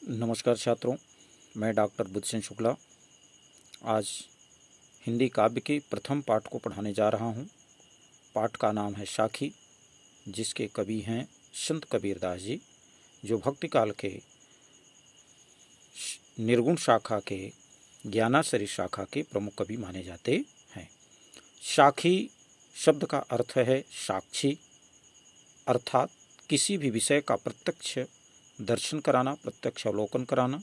नमस्कार छात्रों, मैं डॉक्टर बुद्धसेन शुक्ला आज हिंदी काव्य के प्रथम पाठ को पढ़ाने जा रहा हूँ। पाठ का नाम है साखी, जिसके कवि हैं संत कबीरदास जी, जो भक्ति काल के निर्गुण शाखा के ज्ञानाश्रयी शाखा के प्रमुख कवि माने जाते हैं। साखी शब्द का अर्थ है साक्षी, अर्थात किसी भी विषय का प्रत्यक्ष दर्शन कराना, प्रत्यक्ष अवलोकन कराना।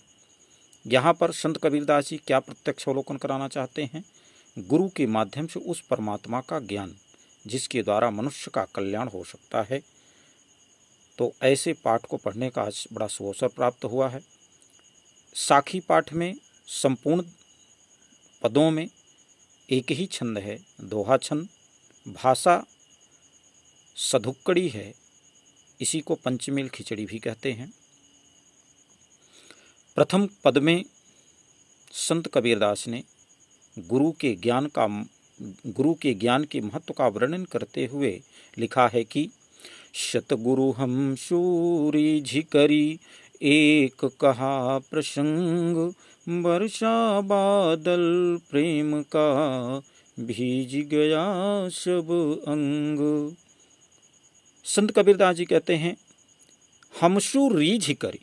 यहाँ पर संत कबीरदास जी क्या प्रत्यक्ष अवलोकन कराना चाहते हैं? गुरु के माध्यम से उस परमात्मा का ज्ञान जिसके द्वारा मनुष्य का कल्याण हो सकता है। तो ऐसे पाठ को पढ़ने का आज बड़ा सुअवसर प्राप्त हुआ है। साखी पाठ में संपूर्ण पदों में एक ही छंद है, दोहा छंद। भाषा सधुक्कड़ी है, इसी को पंचमेल खिचड़ी भी कहते हैं। प्रथम पद में संत कबीरदास ने गुरु के ज्ञान के महत्व का वर्णन करते हुए लिखा है कि शतगुरु हम सूरी झिकरी, एक कहा प्रसंग, वर्षा बादल प्रेम का, भीज गया सब अंग। संत कबीरदास जी कहते हैं हमसु रीझ करी,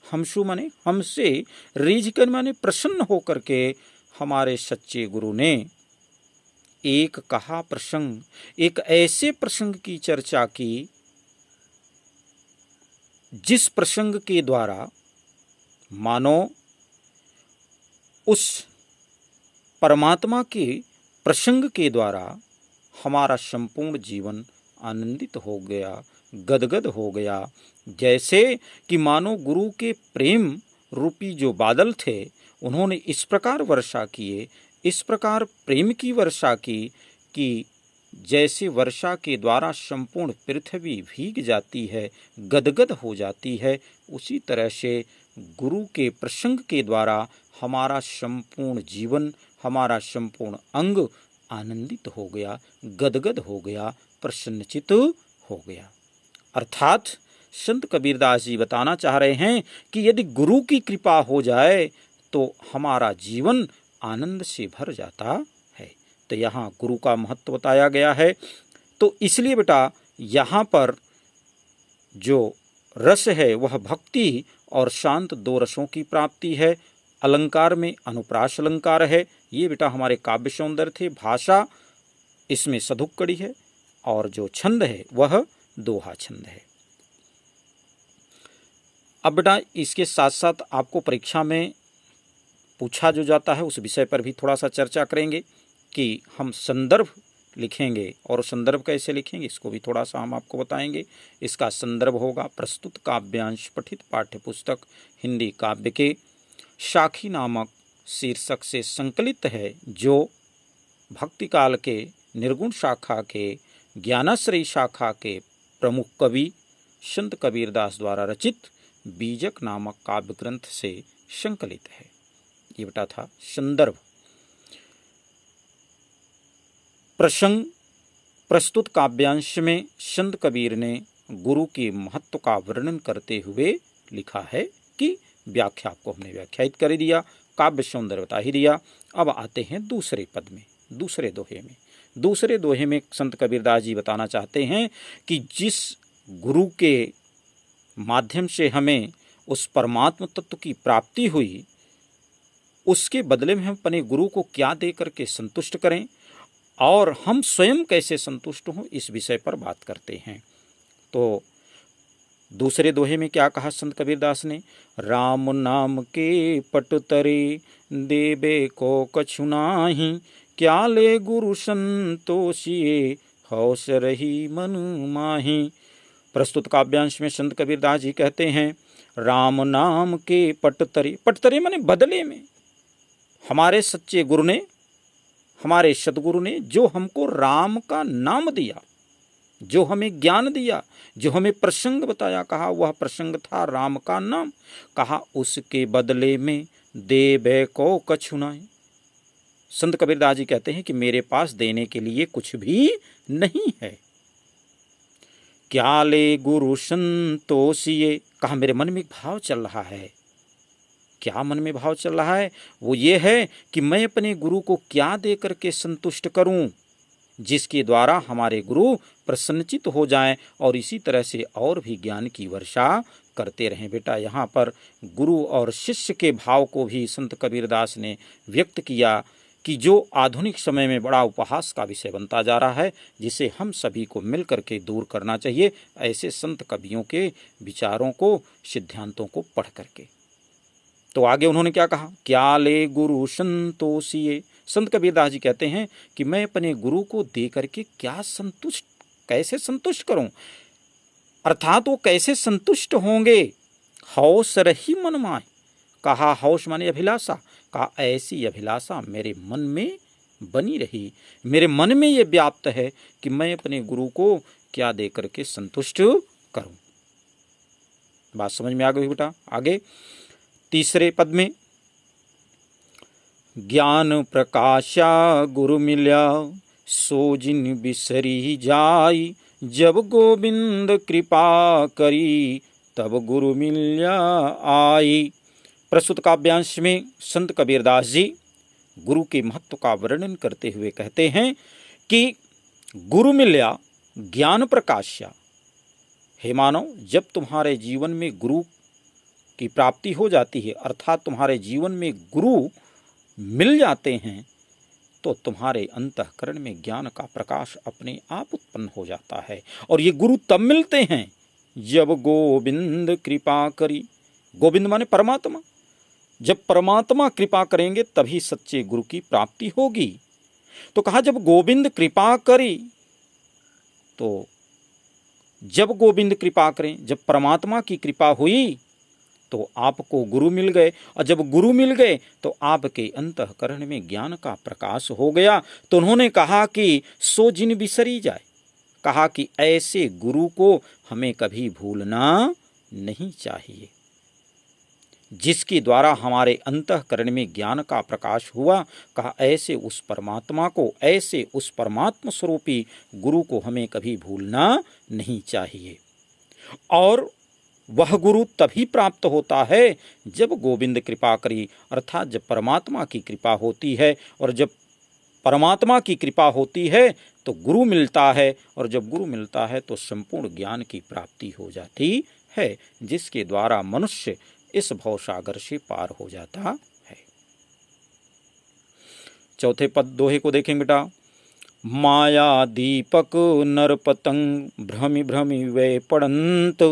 हमसु माने हमसे, रीझ कर माने प्रसन्न होकर के हमारे सच्चे गुरु ने एक कहा प्रसंग, एक ऐसे प्रसंग की चर्चा की जिस प्रसंग के द्वारा मानो उस परमात्मा के प्रसंग के द्वारा हमारा संपूर्ण जीवन आनंदित हो गया, गदगद हो गया। जैसे कि मानो गुरु के प्रेम रूपी जो बादल थे, उन्होंने इस प्रकार वर्षा किए, इस प्रकार प्रेम की वर्षा की कि जैसे वर्षा के द्वारा संपूर्ण पृथ्वी भीग जाती है, गदगद हो जाती है, उसी तरह से गुरु के प्रसंग के द्वारा हमारा संपूर्ण जीवन, हमारा संपूर्ण अंग आनंदित हो गया, गदगद हो गया, प्रसन्नचित्त हो गया। अर्थात संत कबीरदास जी बताना चाह रहे हैं कि यदि गुरु की कृपा हो जाए तो हमारा जीवन आनंद से भर जाता है। तो यहाँ गुरु का महत्व बताया गया है। तो इसलिए बेटा यहाँ पर जो रस है वह भक्ति और शांत दो रसों की प्राप्ति है। अलंकार में अनुप्रास अलंकार है, ये बेटा हमारे काव्य सौंदर्य थे। भाषा इसमें सधुक्कड़ी है और जो छंद है वह दोहा छंद है। अब बेटा इसके साथ साथ आपको परीक्षा में पूछा जो जाता है उस विषय पर भी थोड़ा सा चर्चा करेंगे कि हम संदर्भ लिखेंगे और संदर्भ कैसे लिखेंगे, इसको भी थोड़ा सा हम आपको बताएंगे। इसका संदर्भ होगा प्रस्तुत काव्यांश पठित पाठ्य पुस्तक हिंदी काव्य के साखी नामक शीर्षक से संकलित है, जो भक्ति काल के निर्गुण शाखा के ज्ञानाश्रयी शाखा के प्रमुख कवि संत कबीरदास द्वारा रचित बीजक नामक काव्य ग्रंथ से संकलित है। ये बेटा था संदर्भ। प्रसंग प्रस्तुत काव्यांश में संत कबीर ने गुरु के महत्व का वर्णन करते हुए लिखा है कि व्याख्या आपको हमने व्याख्यायित कर दिया, काव्य सौंदर्य बता ही दिया। अब आते हैं दूसरे पद में, दूसरे दोहे में। दूसरे दोहे में संत कबीरदास जी बताना चाहते हैं कि जिस गुरु के माध्यम से हमें उस परमात्म तत्व की प्राप्ति हुई, उसके बदले में हम अपने गुरु को क्या दे करके संतुष्ट करें और हम स्वयं कैसे संतुष्ट हों, इस विषय पर बात करते हैं। तो दूसरे दोहे में क्या कहा संत कबीरदास ने? राम नाम के पट तरे, देबे को कछु नाही, क्या ले गुरु संतोषिए, हौस रही मन माही। प्रस्तुत काव्यांश में संत कबीरदास जी कहते हैं राम नाम के पटतरे, पटतरे माने बदले में हमारे सच्चे गुरु ने, हमारे सदगुरु ने जो हमको राम का नाम दिया, जो हमें ज्ञान दिया, जो हमें प्रसंग बताया, कहा वह प्रसंग था राम का नाम। कहा उसके बदले में देबे को कछु नाहि। संत कबीरदास जी कहते हैं कि मेरे पास देने के लिए कुछ भी नहीं है। क्या ले गुरु संतोषिए, कहा मेरे मन में एक भाव चल रहा है। क्या मन में भाव चल रहा है? वो ये है कि मैं अपने गुरु को क्या दे करके संतुष्ट करूं, जिसके द्वारा हमारे गुरु प्रसन्नचित हो जाएं और इसी तरह से और भी ज्ञान की वर्षा करते रहें। बेटा, यहाँ पर गुरु और शिष्य के भाव को भी संत कबीरदास ने व्यक्त किया कि जो आधुनिक समय में बड़ा उपहास का विषय बनता जा रहा है, जिसे हम सभी को मिल करके दूर करना चाहिए, ऐसे संत कवियों के विचारों को, सिद्धांतों को पढ़ करके। तो आगे उन्होंने क्या कहा? क्या ले गुरु संतोषिए। संत कबीरदास जी कहते हैं कि मैं अपने गुरु को दे करके क्या संतुष्ट, कैसे संतुष्ट करूं, अर्थात वो कैसे संतुष्ट होंगे। हौस रही मन माय, कहा हौस माने अभिलाषा, कहा ऐसी अभिलाषा मेरे मन में बनी रही, मेरे मन में ये व्याप्त है कि मैं अपने गुरु को क्या दे करके संतुष्ट करूं। बात समझ में आ गई बेटा? आगे तीसरे पद में, ज्ञान प्रकाशा गुरु मिल्या, सो जिन बिसरी जाई, जब गोविंद कृपा करी, तब गुरु मिल्या आई। प्रस्तुत काव्यांश में संत कबीरदास जी गुरु के महत्व का वर्णन करते हुए कहते हैं कि गुरु मिल्या ज्ञान प्रकाश्या। हे मानव, जब तुम्हारे जीवन में गुरु की प्राप्ति हो जाती है, अर्थात तुम्हारे जीवन में गुरु मिल जाते हैं, तो तुम्हारे अंतःकरण में ज्ञान का प्रकाश अपने आप उत्पन्न हो जाता है। और ये गुरु तब मिलते हैं जब गोविंद कृपा करी। गोविंद माने परमात्मा। जब परमात्मा कृपा करेंगे तभी सच्चे गुरु की प्राप्ति होगी। तो कहा जब गोविंद कृपा करी, तो जब गोविंद कृपा करें, जब परमात्मा की कृपा हुई तो आपको गुरु मिल गए, और जब गुरु मिल गए तो आपके अंतःकरण में ज्ञान का प्रकाश हो गया। तो उन्होंने कहा कि सो जिन बिसरी जाए, कहा कि ऐसे गुरु को हमें कभी भूलना नहीं चाहिए, जिसके द्वारा हमारे अंतःकरण में ज्ञान का प्रकाश हुआ। कहा ऐसे उस परमात्मा को, ऐसे उस परमात्मा स्वरूपी गुरु को हमें कभी भूलना नहीं चाहिए। और वह गुरु तभी प्राप्त होता है जब गोविंद कृपा करी, अर्थात जब परमात्मा की कृपा होती है। और जब परमात्मा की कृपा होती है तो गुरु मिलता है, और जब गुरु मिलता है तो संपूर्ण ज्ञान की प्राप्ति हो जाती है, जिसके द्वारा मनुष्य इस भवसागर से पार हो जाता है। चौथे पद दोहे को देखें बेटा। माया दीपक नर पतंग, भ्रमि भ्रमि वे पड़ंत,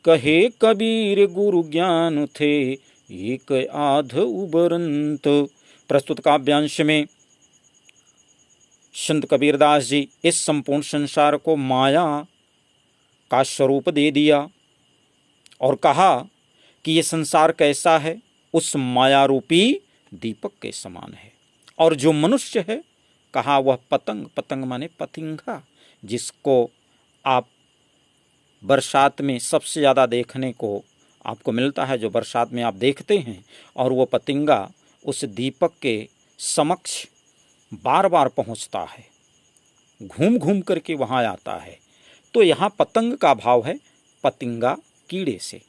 कहे कबीर गुरु ज्ञान थे, एक आध उबरंत। प्रस्तुत काव्यांश में संत कबीरदास जी इस संपूर्ण संसार को माया का स्वरूप दे दिया और कहा कि ये संसार कैसा है, उस माया रूपी दीपक के समान है। और जो मनुष्य है, कहा वह पतंग, पतंग माने पतिंगा, जिसको आप बरसात में सबसे ज़्यादा देखने को आपको मिलता है, जो बरसात में आप देखते हैं। और वो पतिंगा उस दीपक के समक्ष बार बार पहुंचता है, घूम घूम करके वहाँ आता है। तो यहाँ पतंग का भाव है पतिंगा, कीड़े से।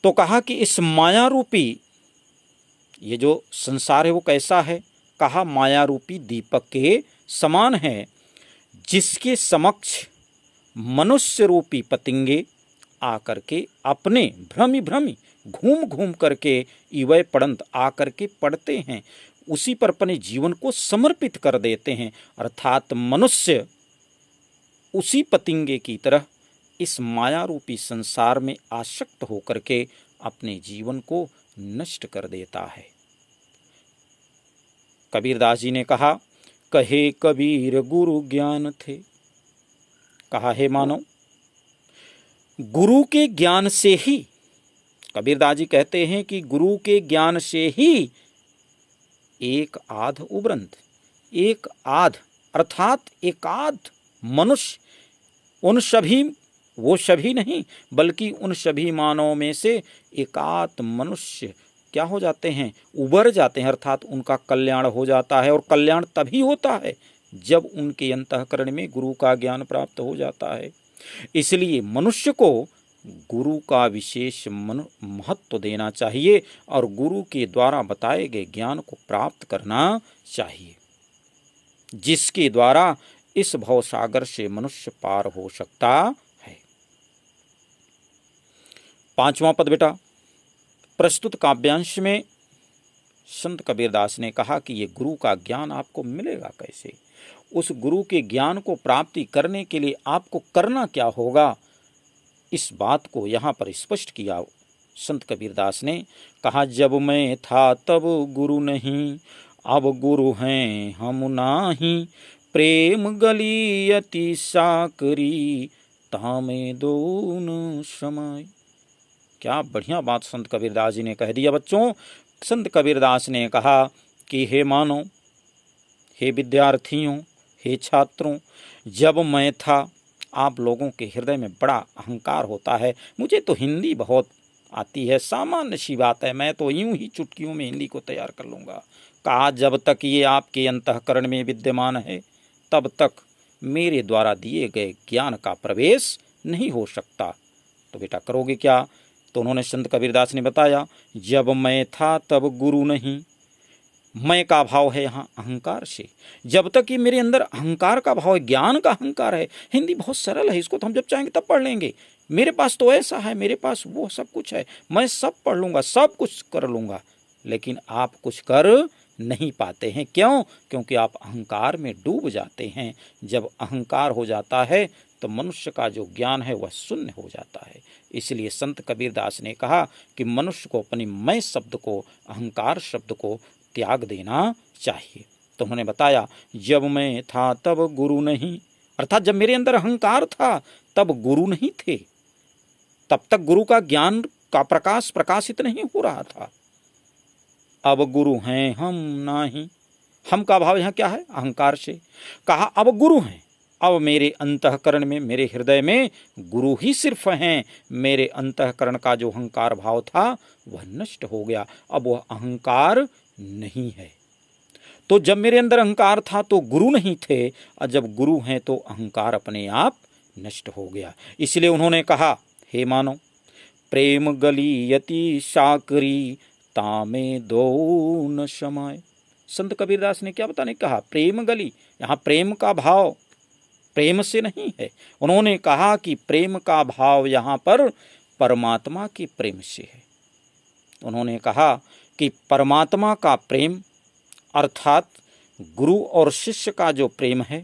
तो कहा कि इस माया रूपी ये जो संसार है वो कैसा है, कहा माया रूपी दीपक के समान है, जिसके समक्ष मनुष्य रूपी पतिंगे आकर के अपने भ्रमि भ्रमि घूम घूम करके इवय पड़ंत आकर के पड़ते हैं, उसी पर अपने जीवन को समर्पित कर देते हैं। अर्थात मनुष्य उसी पतिंगे की तरह इस माया रूपी संसार में आसक्त होकर के अपने जीवन को नष्ट कर देता है। कबीरदास जी ने कहा, कहे कबीर गुरु ज्ञान थे। कहा हे मानो, गुरु के ज्ञान से ही, कबीरदास जी कहते हैं कि गुरु के ज्ञान से ही एक आध उबरंत, एक आध अर्थात एकाध मनुष्य, उन सभी, वो सभी नहीं बल्कि उन सभी मानवों में से एकाध मनुष्य क्या हो जाते हैं, उबर जाते हैं, अर्थात उनका कल्याण हो जाता है। और कल्याण तभी होता है जब उनके अंतःकरण में गुरु का ज्ञान प्राप्त हो जाता है। इसलिए मनुष्य को गुरु का विशेष महत्व देना चाहिए और गुरु के द्वारा बताए गए ज्ञान को प्राप्त करना चाहिए, जिसके द्वारा इस भवसागर से मनुष्य पार हो सकता है। 5वां पद बेटा, प्रस्तुत काव्यांश में संत कबीरदास ने कहा कि ये गुरु का ज्ञान आपको मिलेगा कैसे, उस गुरु के ज्ञान को प्राप्ति करने के लिए आपको करना क्या होगा, इस बात को यहाँ पर स्पष्ट किया संत कबीरदास ने। कहा, जब मैं था तब गुरु नहीं, अब गुरु हैं हम नाही, प्रेम गली अति साकरी, तामे दोन समय। क्या बढ़िया बात संत कबीरदास जी ने कह दिया बच्चों। संत कबीरदास ने कहा कि हे मानो, हे विद्यार्थियों, हे छात्रों, जब मैं था, आप लोगों के हृदय में बड़ा अहंकार होता है। मुझे तो हिंदी बहुत आती है, सामान्य सी बात है, मैं तो यूं ही चुटकियों में हिंदी को तैयार कर लूँगा। कहा, जब तक ये आपके अंतःकरण में विद्यमान है तब तक मेरे द्वारा दिए गए ज्ञान का प्रवेश नहीं हो सकता। तो बेटा करोगे क्या? तो उन्होंने संत कबीरदास ने बताया, जब मैं था तब गुरु नहीं। मैं का भाव है यहाँ अहंकार से। जब तक ये मेरे अंदर अहंकार का भाव है, ज्ञान का अहंकार है, हिंदी बहुत सरल है, इसको तो हम जब चाहेंगे तब पढ़ लेंगे, मेरे पास तो ऐसा है, मेरे पास वो सब कुछ है, मैं सब पढ़ लूँगा, सब कुछ कर लूँगा। लेकिन आप कुछ कर नहीं पाते हैं। क्यों? क्योंकि आप अहंकार में डूब जाते हैं। जब अहंकार हो जाता है तो मनुष्य का जो ज्ञान है वह शून्य हो जाता है। इसलिए संत कबीरदास ने कहा कि मनुष्य को अपनी मैं शब्द को, अहंकार शब्द को त्याग देना चाहिए। तो उन्होंने बताया, जब मैं था तब गुरु नहीं, अर्थात जब मेरे अंदर अहंकार था तब गुरु नहीं थे, तब तक गुरु का ज्ञान का प्रकाश प्रकाशित नहीं हो रहा था। अब गुरु हैं हम नाही, हम का भाव यहाँ क्या है? अहंकार से। कहा, अब गुरु हैं, अब मेरे अंतःकरण में, मेरे हृदय में गुरु ही सिर्फ हैं। मेरे अंतःकरण का जो अहंकार भाव था वह नष्ट हो गया, अब वह अहंकार नहीं है। तो जब मेरे अंदर अहंकार था तो गुरु नहीं थे, और जब गुरु हैं तो अहंकार अपने आप नष्ट हो गया। इसलिए उन्होंने कहा, हे मानो, प्रेम गली यति साकरी, तामे दो न समय। संत कबीरदास ने क्या बताने कहा? प्रेम गली, यहाँ प्रेम का भाव प्रेम से नहीं है। उन्होंने कहा कि प्रेम का भाव यहाँ पर परमात्मा के प्रेम से है। उन्होंने कहा कि परमात्मा का प्रेम अर्थात गुरु और शिष्य का जो प्रेम है,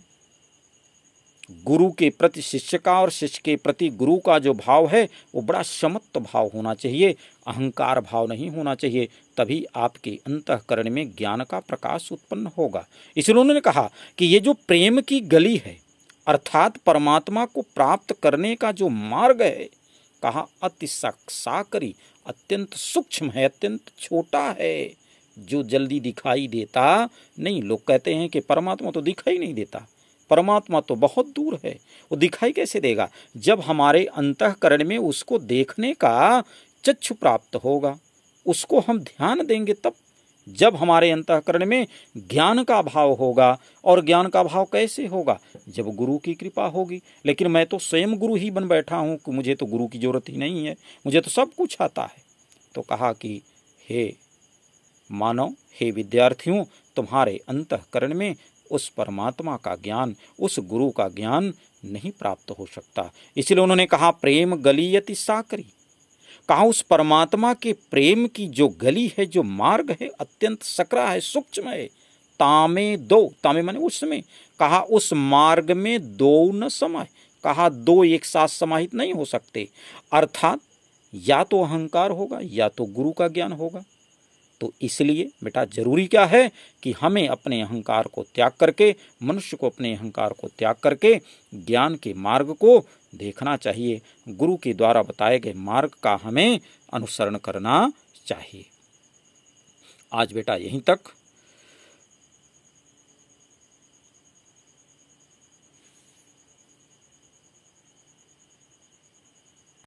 गुरु के प्रति शिष्य का और शिष्य के प्रति गुरु का जो भाव है वो बड़ा समत्व भाव होना चाहिए, अहंकार भाव नहीं होना चाहिए। तभी आपके अंतःकरण में ज्ञान का प्रकाश उत्पन्न होगा। इसलिए उन्होंने कहा कि ये जो प्रेम की गली है, अर्थात परमात्मा को प्राप्त करने का जो मार्ग है, कहा अति साकरी, अत्यंत सूक्ष्म है, अत्यंत छोटा है, जो जल्दी दिखाई देता नहीं। लोग कहते हैं कि परमात्मा तो दिखाई नहीं देता, परमात्मा तो बहुत दूर है, वो दिखाई कैसे देगा? जब हमारे अंतःकरण में उसको देखने का चक्षु प्राप्त होगा, उसको हम ध्यान देंगे तब। जब हमारे अंतःकरण में ज्ञान का भाव होगा, और ज्ञान का भाव कैसे होगा? जब गुरु की कृपा होगी। लेकिन मैं तो स्वयं गुरु ही बन बैठा हूँ कि मुझे तो गुरु की जरूरत ही नहीं है, मुझे तो सब कुछ आता है। तो कहा कि हे मानव, हे विद्यार्थियों, तुम्हारे अंतःकरण में उस परमात्मा का ज्ञान, उस गुरु का ज्ञान नहीं प्राप्त हो सकता। इसलिए उन्होंने कहा, प्रेम गली यति साकरी, कहा उस परमात्मा के प्रेम की जो गली है, जो मार्ग है, अत्यंत सकरा है, सूक्ष्म है। तामे दो, तामे माने उस समय, कहा उस मार्ग में दो न समाये, कहा दो एक साथ समाहित नहीं हो सकते। अर्थात या तो अहंकार होगा या तो गुरु का ज्ञान होगा। तो इसलिए बेटा जरूरी क्या है कि हमें अपने अहंकार को त्याग करके, मनुष्य को अपने अहंकार को त्याग करके ज्ञान के मार्ग को देखना चाहिए। गुरु के द्वारा बताए गए मार्ग का हमें अनुसरण करना चाहिए। आज बेटा यहीं तक।